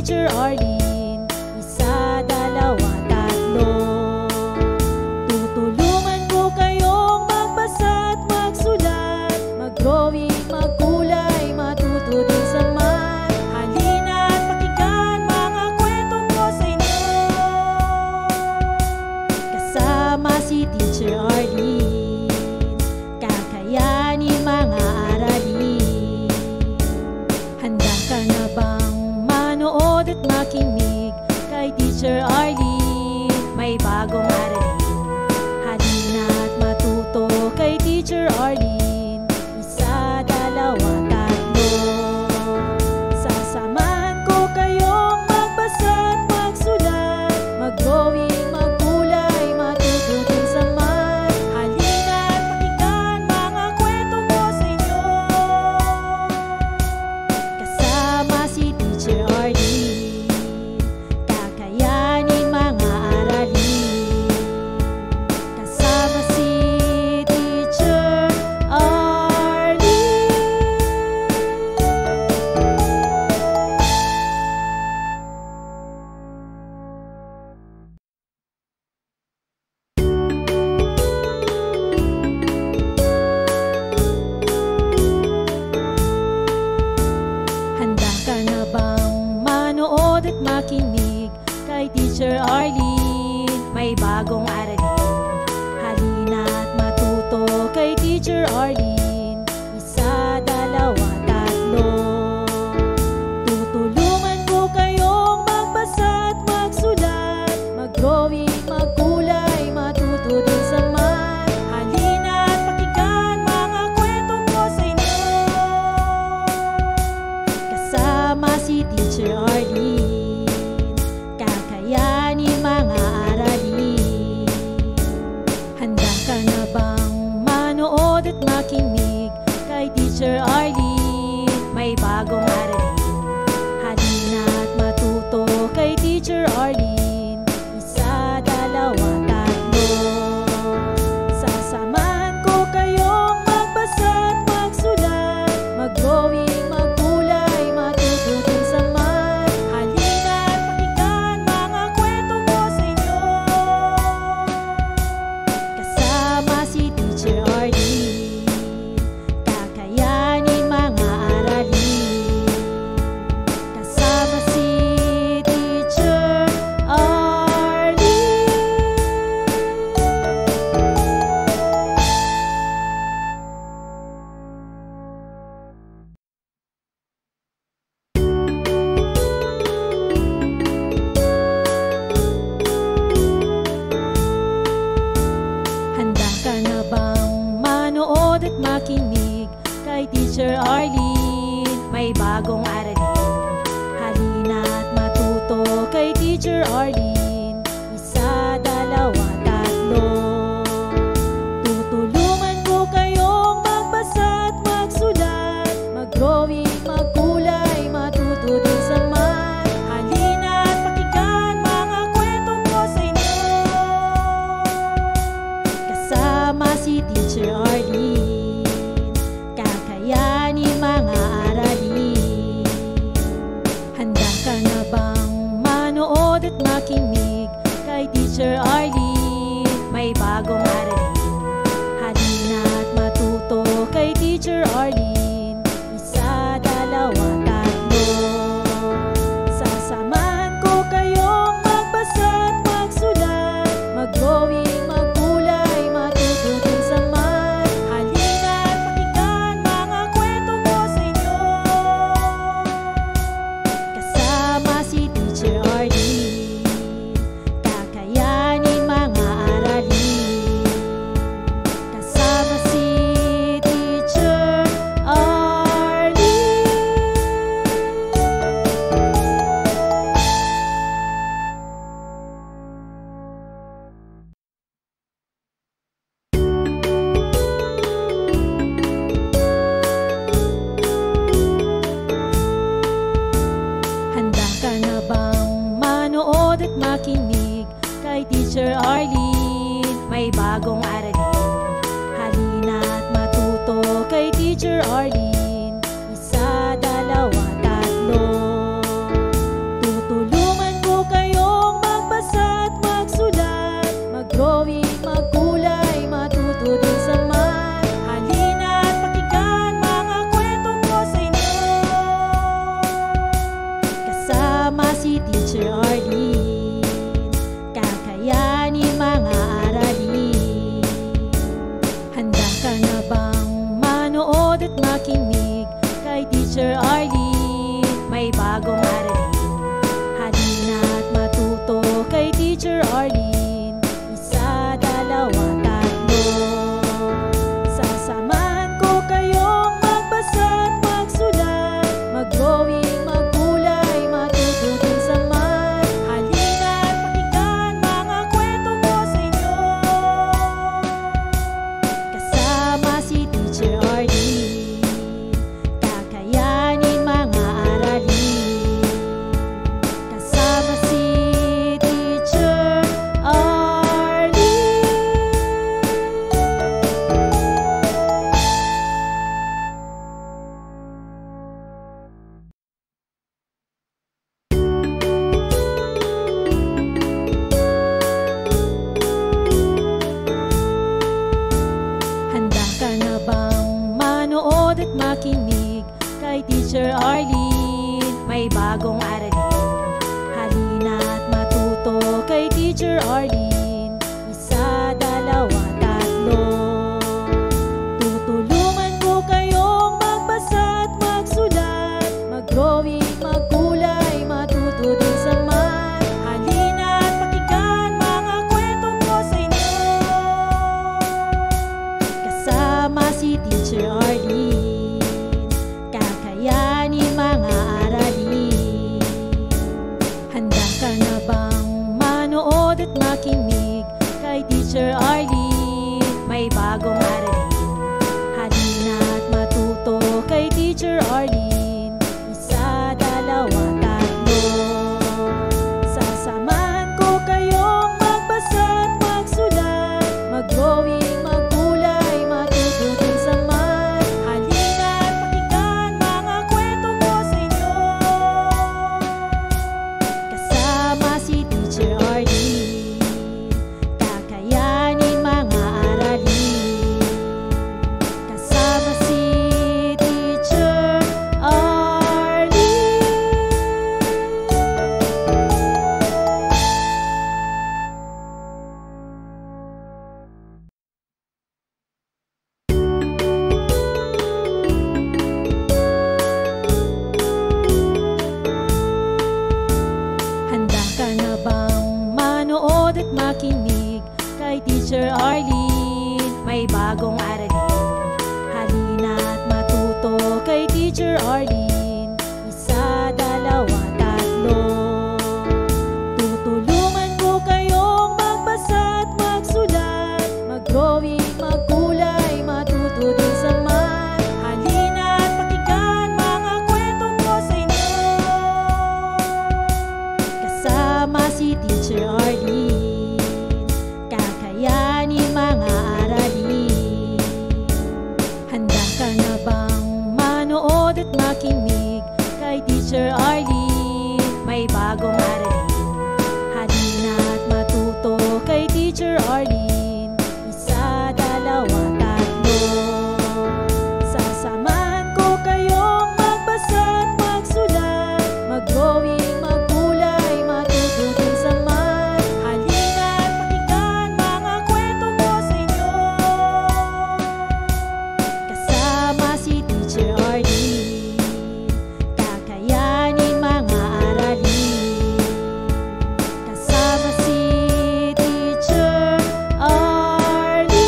Teacher Arlene. Isa, dalawa, tatlo. Tutulungan ko kayong magbasa at magsulat, mag-drawing, magkulay, matuto din sa math. Halina at pakinggan mga kwento ko sa inyo. Kasama si Teacher Arlene, kakayanin mga aralin. Handa ka na bang manood at makinig kay Teacher Arlene? May bagong aralin. Halina at matuto kay Teacher Arlene. Isa, dalawa, tatlo. Sasamahan ko kayong magbasa at magsulat, mag-drawing, magkulay, matuto din sa math. Halina at pakinggan mga kwento ko sa inyo. Kasama si Teacher Arlene, kakayanin mga aralin. Kasama si Teacher Arlene. Handa ka na bang manood at makinig kay Teacher Arlene? May bagong aralin. Halina at matuto kay Teacher Arlene. Isa, dalawa, tatlo. Tutulungan ko kayong magbasa at magsulat, mag-drawing, magkulay, matuto din sa math. Halina at pakinggan mga kwento ko sa inyo. Kasama si Teacher Arlene, kakayanin mga aralin. Handa ka na bang manood at makinig kay Teacher Arlene? May bagong aralin. Halina at matuto kay Teacher Arlene. Isa, dalawa, tatlo. Sasamahan ko kayong magbasa at magsulat, mag-drawing, magkulay, matuto din sa math. Halina at pakinggan mga kwento ko sa inyo. Kasama si Teacher Arlene, kakayanin mga aralin. Kasama si Teacher Arlene. Handa ka na bang manood at makinig kay Teacher Arlene? May bagong aralin. Halina at matuto kay Teacher Arlene. Isa, dalawa, tatlo. Tutulungan ko kayong magbasa at magsulat, mag-drawing, magkulay, matuto din sa math. Halina at pakinggan mga kwento ko sa inyo. Kasama si Teacher Arlene, kakayanin mga aralin. Handa ka na bang manood at makinig kay Teacher Arlene? May bagong aralin. Halina at matuto kay Teacher Arlene. Isa, dalawa, tatlo. Sasamahan ko kayong magbasa at magsulat, mag-drawing, magkulay, matuto din sa math. Halina at pakinggan mga kwento ko sa inyo. Kasama si Teacher Arlene, kakayanin mga aralin. Kasama si Teacher Arlene. Handa ka na bang manood at makinig kay Teacher Arlene? May bagong aralin. Halina at matuto kay Teacher Arlene. Isa, dalawa, tatlo. manood at makinig kay Teacher Arlene. May bagong aralin, halina at matuto kay Teacher Arlene. Isa, dalawa, tatlo. Sasamahan ko kayong magbasa at magsulat, mag-drawing, magkulay, matuto din sa math. Halina at pakinggan mga kwento ko sa inyo, kasama si Teacher Arlene. Kakayanin mga aralin, kasama si Teacher Arlene. Handa ka na bang manood at makinig kay Teacher Arlene? May bagong aralin, halina at matuto kay Teacher Arlene. Isa, dalawa, tatlo. Tutulungan ko kayong magbasa at magsulat, mag-drawing, magkulay, matuto din sa math. Halina at pakinggan mga kwento ko sa inyo, kasama si Teacher Arlene. Kakayanin mga aralin. Handa ka na bang manood at makinig kay Teacher Arlene? May bagong aralin, halina at matuto kay Teacher Arlene. Isa, dalawa, tatlo. Sasamahan ko kayong magbasa at magsulat, mag-drawing, magkulay, matuto din sa math. Halina at pakinggan mga kwento ko sa inyo, kasama si Teacher Arlene. Kakayanin mga aralin, kasama si Teacher Arlene. Handa ka na bang manood at makinig kay Teacher Arlene? May bagong aralin, halina at matuto kay Teacher Arlene. Isa, dalawa, tatlo. Tutulungan ko kayong magbasa at magsulat, mag-drawing, magkulay, matuto din sa math. Halina at pakinggan mga kwento ko sa inyo, kasama si Teacher Arlene. Kakayanin mga aralin. Handa ka na bang manood at makinig kay Teacher Arlene? May bagong aralin, halina at matuto kay Teacher Arlene. Isa, dalawa, tatlo. Sasamahan ko kayong magbasa at magsulat, mag-drawing, magkulay, matuto din sa math. Halina at pakinggan mga kwento ko sa inyo, kasama si Teacher Arlene. Kakayanin mga aralin, kasama si Teacher Arlene.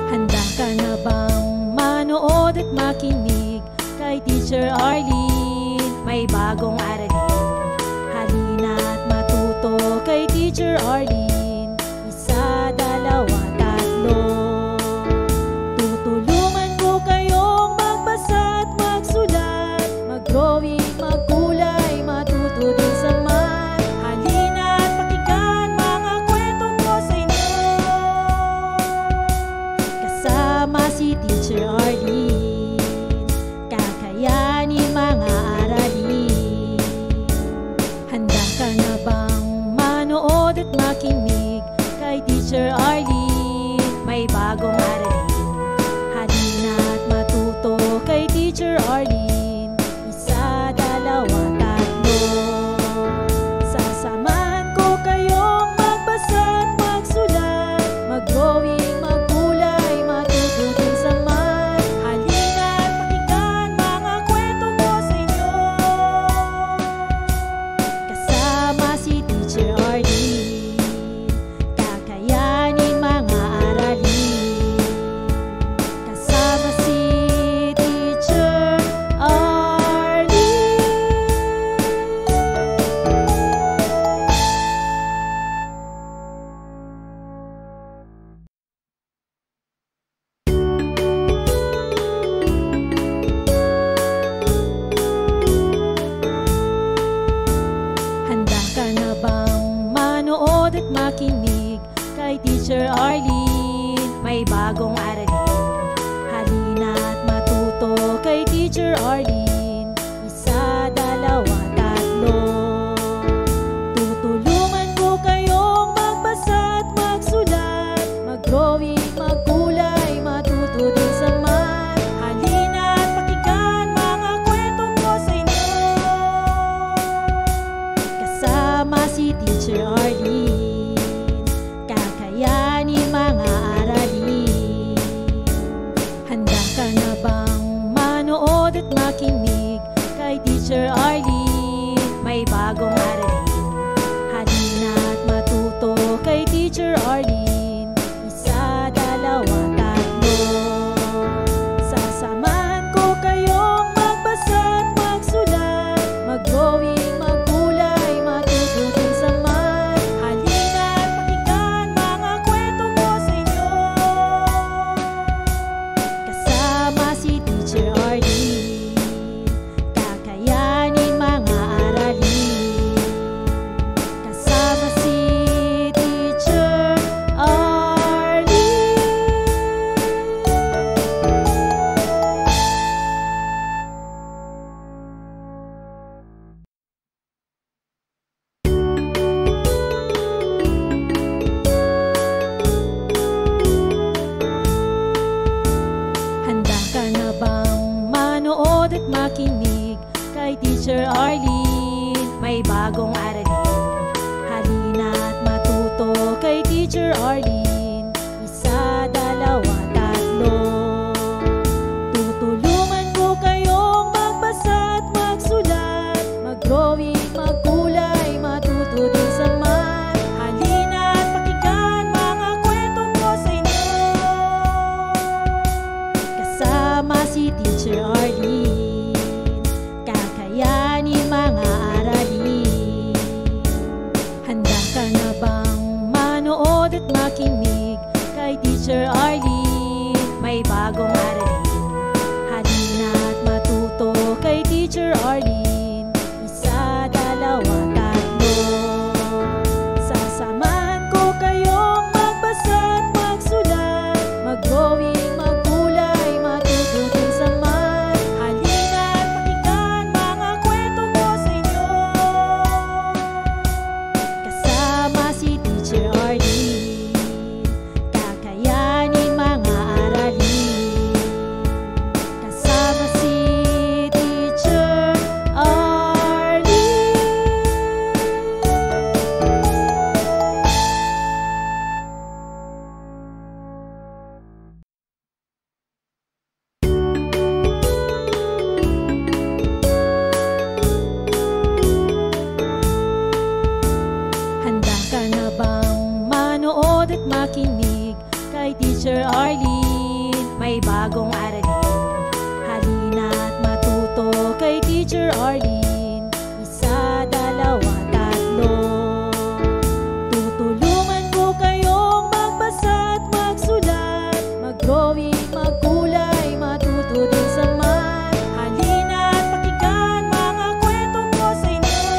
Handa ka na bang manood at makinig kay Teacher Arlene? May bagong aralin, halina at matuto kay Teacher Arlene. Isa, dalawa, tatlo. Tutulungan ko kayong magbasa at magsulat, mag-drawing, magkulay, matuto din sa math. Halina at pakinggan mga kwento ko sa inyo, kasama si Teacher Arlene. Kakayanin mga aralin. Handa ka na bang manood at makinig kay Teacher Arlene? May bagong aralin, Teacher Arlene. Isa, dalawa, tatlo. Sasamahan ko kayong magbasa at magsulat, mag-drawing, maggulay, matuto din sa math. Halina't pakinggan mga kwento ko sa inyo. Kasama si Teacher Arlene, kakayanin mga aralin. Kasama si Teacher Arlene. Handa ka na bang manood at makinig kay Teacher Arlene? May bagong aralin. Halina't matuto kay Teacher Arlene. Isa, dalawa, tatlo. Tutulungan ko kayong magbasa at magsulat, mag-drawing, maggulay, matuto din sa math. Halina't pakinggan mga kwento ko sa inyo. Kasama si Teacher Arlene, kakayanin mga aralin. Handa ka na bang manood at makinig kay Teacher Arlene? May bagong aralin. Halina't matuto kay Teacher Arlene. Isa, dalawa, tatlo. Sasamahan ko kayong magbasa at magsulat, mag-drawing, maggulay, matuto din sa math. Halina't pakinggan mga kwento ko sa inyo. Kasama si Teacher Arlene, kakayanin mga aralin. Kasama si Teacher Arlene. Handa ka na bang manood at makinig kay Teacher Arlene? May bagong aralin. Halina't matuto kay Teacher Arlene. Isa, dalawa, tatlo. Tutulungan ko kayong magbasa at magsulat, mag-drawing, maggulay, matuto din sa math. Halina't pakinggan mga kwento ko sa inyo. Kasama si Teacher Arlene, kakayanin mga aralin. Handa ka na bang manood at makinig kay Teacher Arlene? May bagong aralin. Halina't matuto kay Teacher Arlene. Isa, dalawa, tatlo. Sasamahan ko kayong magbasa at magsulat, mag-drawing, maggulay, matuto din sa math. Halina't pakinggan mga kwento ko sa inyo. Kasama si Teacher Arlene, kakayanin mga aralin. Kasama si Teacher Arlene. Handa ka na bang manood at makinig kay Teacher Arlene? May bagong aralin. Halina't matuto kay Teacher Arlene. Isa, dalawa, tatlo. Tutulungan ko kayong magbasa at magsulat, mag-drawing, maggulay, matuto din sa math. Halina't pakinggan mga kwento ko sa inyo.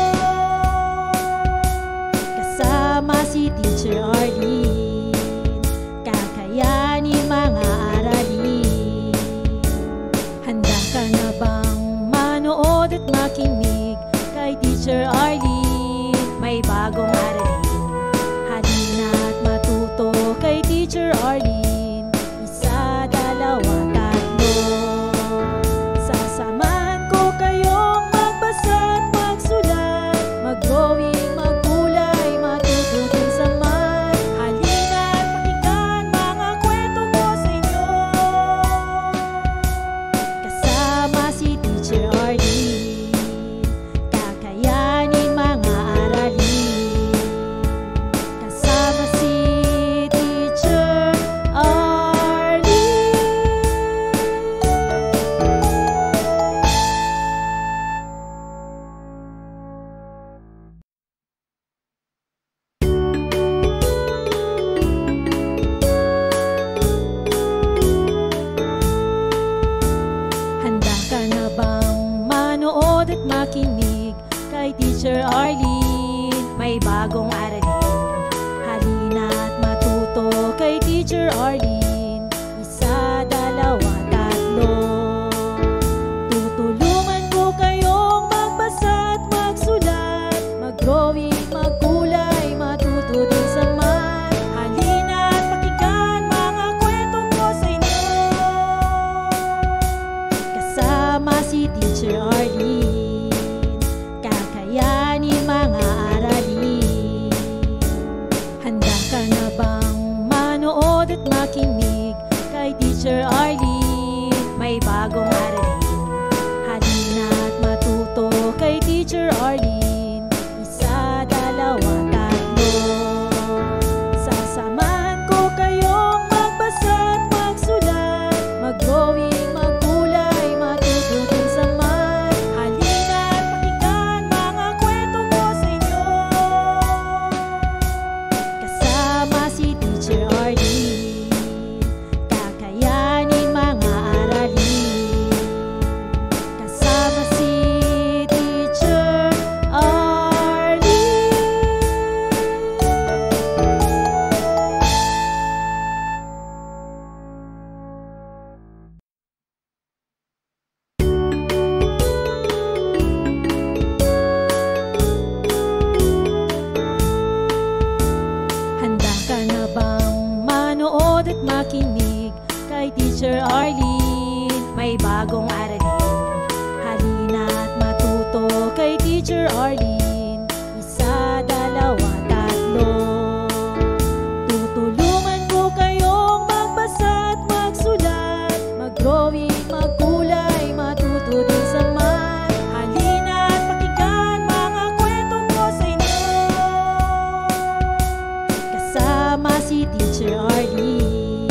Kasama si Teacher Arlene, kakayanin mga aralin. Handa ka na bang manood at makinig Teacher Arlene, may bagong aralin. Halina't matuto kay Teacher Arlene. Isa, dalawa, tatlo. Tutulungan ko kayong magbasa at magsulat, mag-drawing, magkulay, matuto din sa math. Halina't pakinggan mga kwento ko sa inyo. Kasama si Teacher Arlene, kakayanin mga aralin. Handa ka na bang manood at makinig kay Teacher Arlene? May bagong aralin. Halina't matuto kay Teacher Arlene. Isa, dalawa, tatlo. Sasamahan ko kayong magbasa at magsulat, mag-drawing, magkulay, matuto din sa math. Halina't pakinggan mga kwento ko sa inyo. Kasama si Teacher Arlene, kakayanin mga aralin. Kasama si Teacher Arlene. Handa ka na bang manood at makinig kay Teacher Arlene? May bagong aralin. Halina't matuto kay Teacher Arlene. Isa, dalawa, tatlo. Tutulungan ko kayong magbasa at magsulat, mag-drawing, magkulay, matuto din sa math. Halina't pakinggan mga kwento ko sa inyo. Kasama si Teacher Arlene,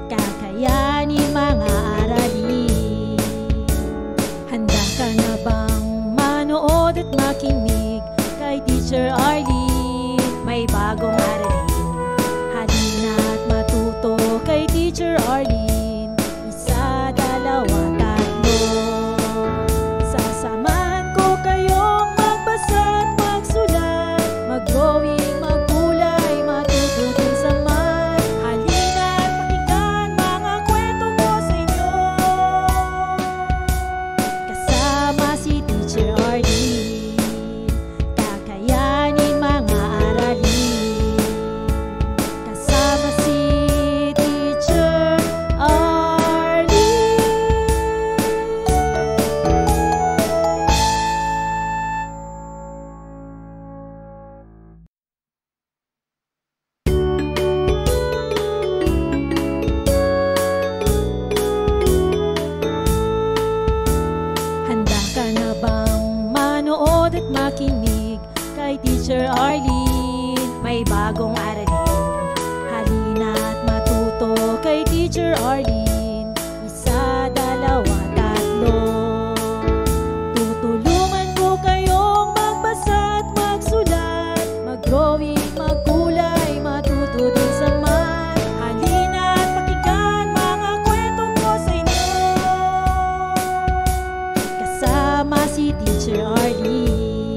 kakayanin mga aralin. Handa ka na bang manood at makinig kay Teacher Arlene? May bagong aralin. Halina't matuto kay Teacher Arlene. Isa, dalawa, tatlo. Sasamahan ko kayong magbasa at magsulat, mag-drawing, magkulay, matuto din sa math. Halina't pakinggan mga kwento ko sa inyo. Kasama si Teacher Arlene, kakayanin mga aralin. Kasama si Teacher Arlene. Handa ka na bang manood at makinig kay Teacher Arlene? May bagong aralin. Halina't matuto kay Teacher Arlene. Isa, dalawa, tatlo. Tutulungan ko kayong magbasa at magsulat, mag-drawing, magkulay, matuto din sa math. Halina't pakinggan mga kwento ko sa inyo. Kasama si Teacher Arlene,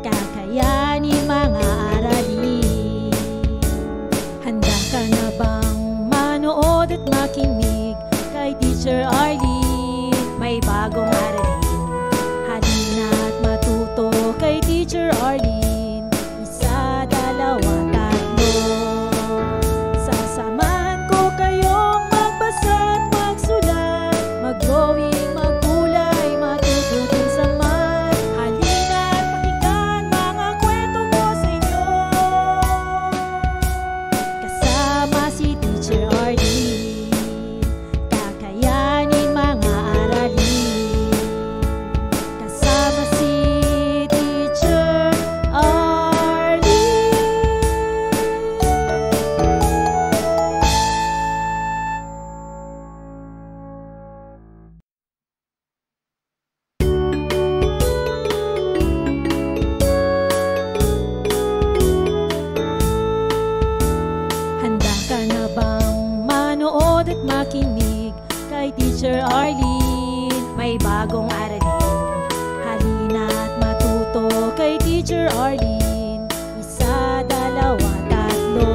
kakayanin mga aralin. Handa ka na bang manood at makinig kay Teacher Arlene? May bagong aralin. Halina't matuto kay Teacher Arlene. Isa, dalawa, tatlo. Sasamahan ko kayong magbasa at magsulat, mag-drawing, magkulay, matuto din sa math. Halina't pakinggan mga kwento ko sa inyo. Kasama si Teacher Arlene, kakayanin mga aralin. Kasama si Teacher Arlene. Handa ka na bang manood at makinig kay Teacher Arlene? May bagong aralin. Halina't matuto Arlene. Isa, dalawa, tatlo.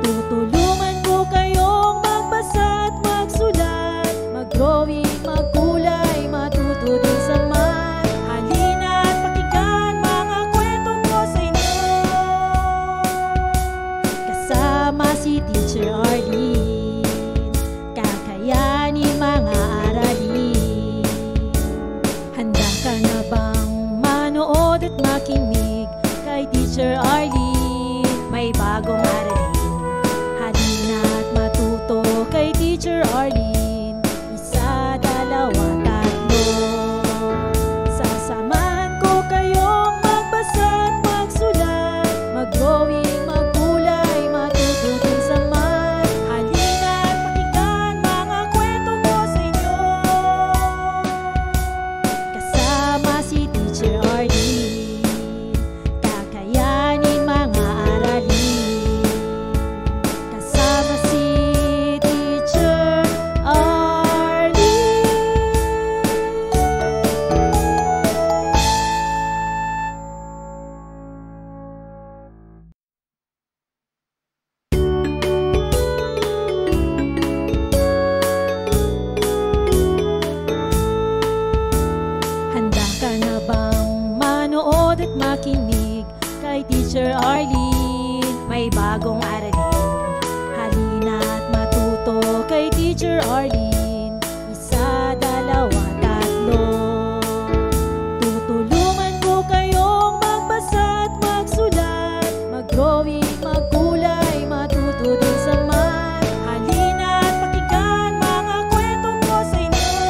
Tutulungan ko kayong magbasa at magsulat, mag-drawing, magkulay, matuto din sa math. Halina at pakinggan mga kwento ko sa inyo. Kasama si Teacher Arlene, kakayanin mga aralin. Handa ka na bang manood at makinig kay Teacher Arlene? May bagong aralin. Halina at matuto kay Teacher Arlene. Isa, dalawa, tatlo. Sasamahan ko kayong magbasa at magsulat, mag-drawing, magkulay, matuto din sa math. Halina at pakinggan mga kwento ko sa inyo. Kasama si Teacher Arlene, kakayanin mga aralin. Kasama si Teacher Arlene. Handa ka na bang manood at makinig kay Teacher Arlene? May bagong aralin. Halina at matuto kay Teacher Arlene. Isa, dalawa, tatlo. Tutulungan ko kayong magbasa at magsulat, mag-drawing, magkulay, matuto din sa math. Halina at pakinggan mga kwento ko sa inyo.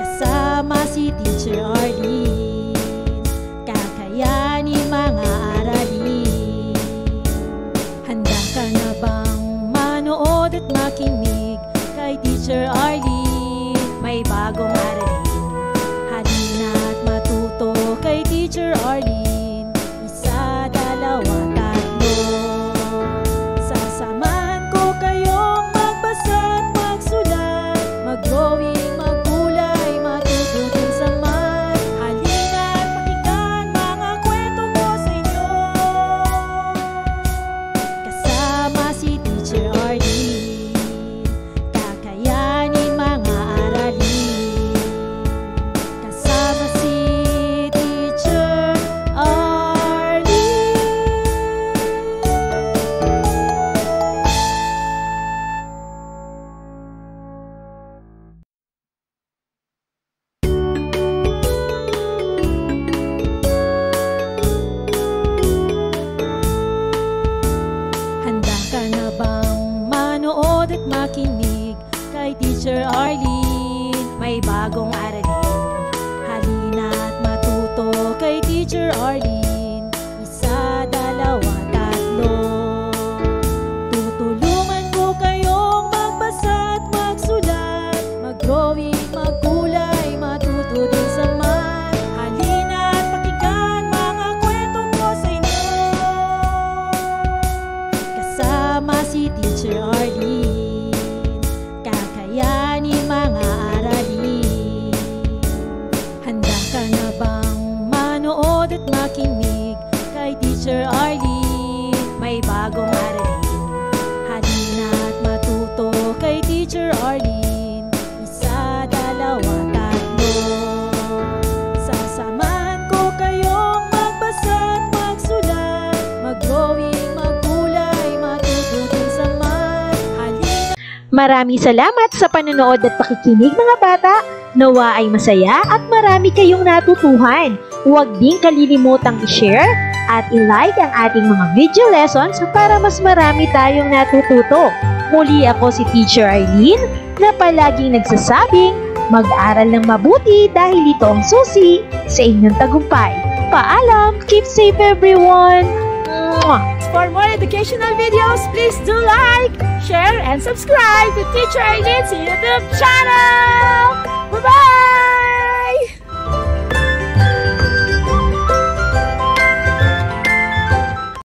Kasama si Teacher Arlene, kakayanin mga aralin. Handa ka na bang manood at makinig kay Teacher Arlene? May bagong aralin. Halina at matuto kay Teacher Arlene. Isa, dalawa, tatlo. Sasamahan ko kayong magbasa at magsulat, mag-drawing, magkulay, matuto din sa math. Halina at pakinggan mga kwento ko sa inyo. Kasama si Teacher Arlene, kakayanin mga aralin. Kasama si Teacher Arlene. Handa ka na bang manood at makinig kay Teacher Arlene? May bagong aralin. Halina at matuto kay Teacher Arlene. Isa, dalawa, tatlo. Tutulungan ko kayong magbasa at magsulat, mag-drawing, magkulay, matuto din sa math. Halina at pakinggan mga kwento ko sa inyo. Kasama si Teacher Arlene, kakayanin mga aralin. Handa ka na bang manood at makinig kay Teacher Arlene? May bagong aralin. Halina at matuto kay Teacher Arlene. Isa, dalawa, tatlo. Sasamahan ko kayong magbasa at magsulat, mag-drawing, magkulay, matuto din sa math. Halina. Maraming salamat sa panonood at pakikinig mga bata. Nawa ay masaya at marami kayong natutuhan. Huwag din kalilimutang i-share at i-like ang ating mga video lessons para mas marami tayong natututo. Muli ako si Teacher Arlene na palaging nagsasabing mag-aral ng mabuti dahil ito ang susi sa inyong tagumpay. Paalam! Keep safe everyone! Mwah! For more educational videos, please do like, share, and subscribe to Teacher Arlene's YouTube channel! Bye-bye!